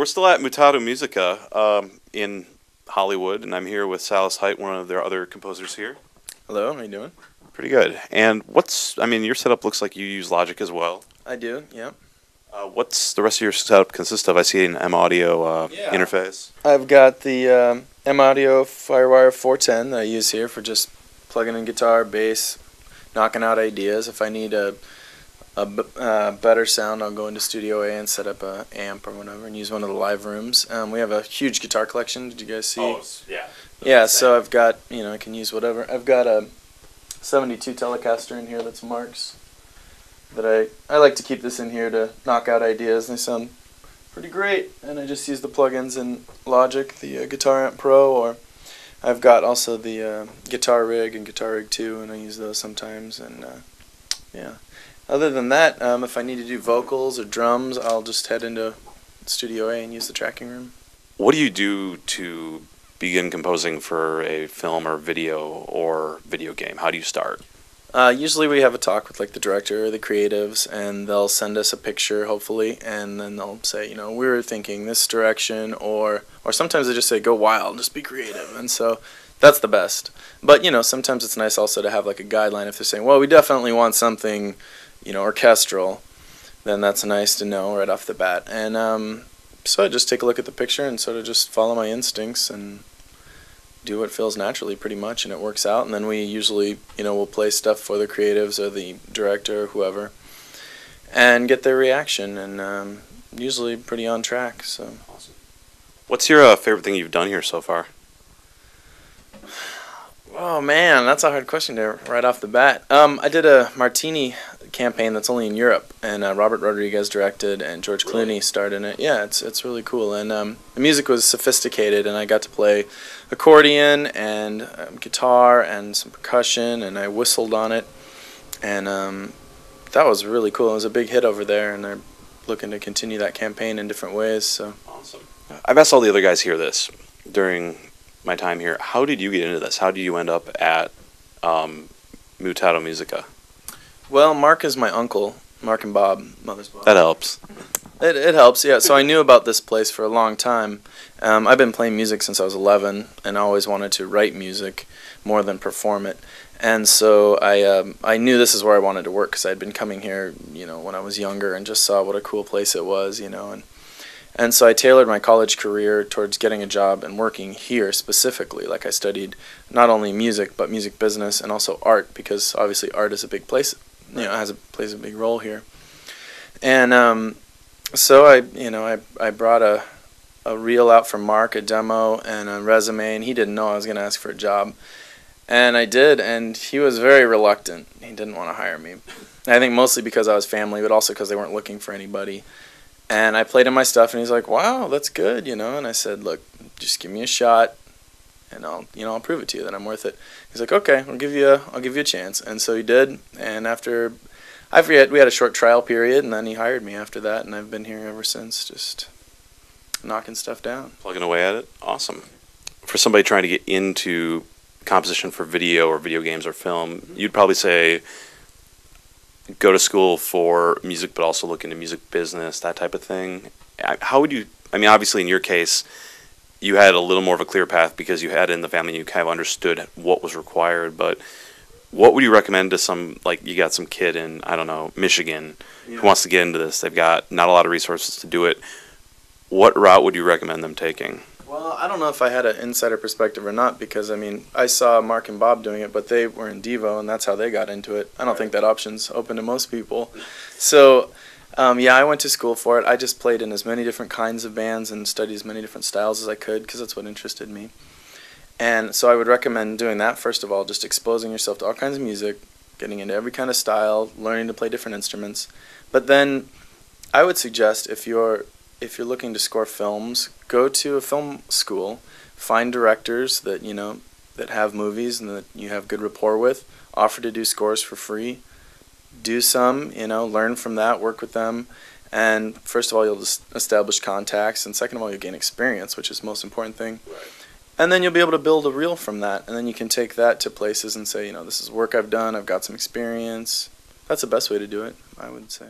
we're still at Mutato Muzika in Hollywood, and I'm here with Silas Hite, one of their other composers here. Hello, how you doing? Pretty good. And your setup looks like you use Logic as well. I do, yeah. What's the rest of your setup consist of? I see an M Audio interface. I've got the M Audio Firewire 410 that I use here for just plugging in guitar, bass, knocking out ideas. If I need a better sound, I'll go into Studio A and set up a amp or whatever and use one of the live rooms. We have a huge guitar collection. Did you guys see? Oh, yeah. Yeah, so I've got, I can use whatever. I've got a 72 Telecaster in here that's Mark's. That I like to keep this in here to knock out ideas. They sound pretty great, and I just use the plugins in Logic, the Guitar Amp Pro, or I've got also the Guitar Rig and Guitar Rig 2, and I use those sometimes. And yeah. Other than that, if I need to do vocals or drums, I'll just head into Studio A and use the tracking room. What do you do to begin composing for a film or video or video game? How do you start? Usually we have a talk with like the director or the creatives, and they'll send us a picture, hopefully, and then they'll say, we were thinking this direction, or sometimes they just say, go wild, just be creative, and so that's the best. But, sometimes it's nice also to have like a guideline. If they're saying, well, we definitely want something, orchestral, then that's nice to know right off the bat. And so I just take a look at the picture and sort of just follow my instincts and do what feels naturally pretty much, and it works out. And then we usually, we'll play stuff for the creatives or the director or whoever and get their reaction, and usually pretty on track. So, awesome. What's your favorite thing you've done here so far? Oh man, that's a hard question there right off the bat. I did a Martini campaign that's only in Europe, and Robert Rodriguez directed, and George Clooney starred in it. Yeah, it's really cool, and the music was sophisticated, and I got to play accordion and guitar and some percussion, and I whistled on it, and that was really cool. It was a big hit over there, and they're looking to continue that campaign in different ways. So awesome. I've asked all the other guys here this during my time here. How did you get into this? How did you end up at Mutato Muzika? Well, Mark is my uncle, Mark and Bob Mothersbaugh. That helps. It helps, yeah. So I knew about this place for a long time. I've been playing music since I was 11, and I always wanted to write music more than perform it. And so I knew this is where I wanted to work, because I'd been coming here, when I was younger, and just saw what a cool place it was, And so I tailored my college career towards getting a job and working here specifically. Like I studied not only music, but music business and also art, because obviously art is a big place, plays a big role here. And so I brought a reel out from Mark, a demo, and a resume, and he didn't know I was going to ask for a job. And I did, and he was very reluctant. He didn't want to hire me. I think mostly because I was family, but also because they weren't looking for anybody. And I played him my stuff, and he's like, "Wow, that's good," And I said, "Look, just give me a shot, and I'll prove it to you that I'm worth it." He's like, "Okay, I'll give you a chance." And so he did. And after, I forget, we had a short trial period, and then he hired me after that, and I've been here ever since, just knocking stuff down, plugging away at it. Awesome. For somebody trying to get into composition for video or video games or film, you'd probably say, go to school for music, but also look into music business, that type of thing. How would you, obviously in your case, you had a little more of a clear path because you had it in the family, you kind of understood what was required, but what would you recommend to some, like you got some kid in, I don't know, Michigan who wants to get into this, they've got not a lot of resources to do it. What route would you recommend them taking? Well, I don't know if I had an insider perspective or not, because, I saw Mark and Bob doing it, but they were in Devo, and that's how they got into it. I don't think that option's open to most people. So, yeah, I went to school for it. I just played in as many different kinds of bands and studied as many different styles as I could, because that's what interested me. And so I would recommend doing that, first of all, just exposing yourself to all kinds of music, getting into every kind of style, learning to play different instruments. But then I would suggest if you're looking to score films, go to a film school, find directors that that have movies and that you have good rapport with, offer to do scores for free, do some, learn from that, work with them, and first of all you'll just establish contacts, and second of all you'll gain experience, which is the most important thing. Right. And then you'll be able to build a reel from that, and then you can take that to places and say, this is work I've done, I've got some experience. That's the best way to do it, I would say.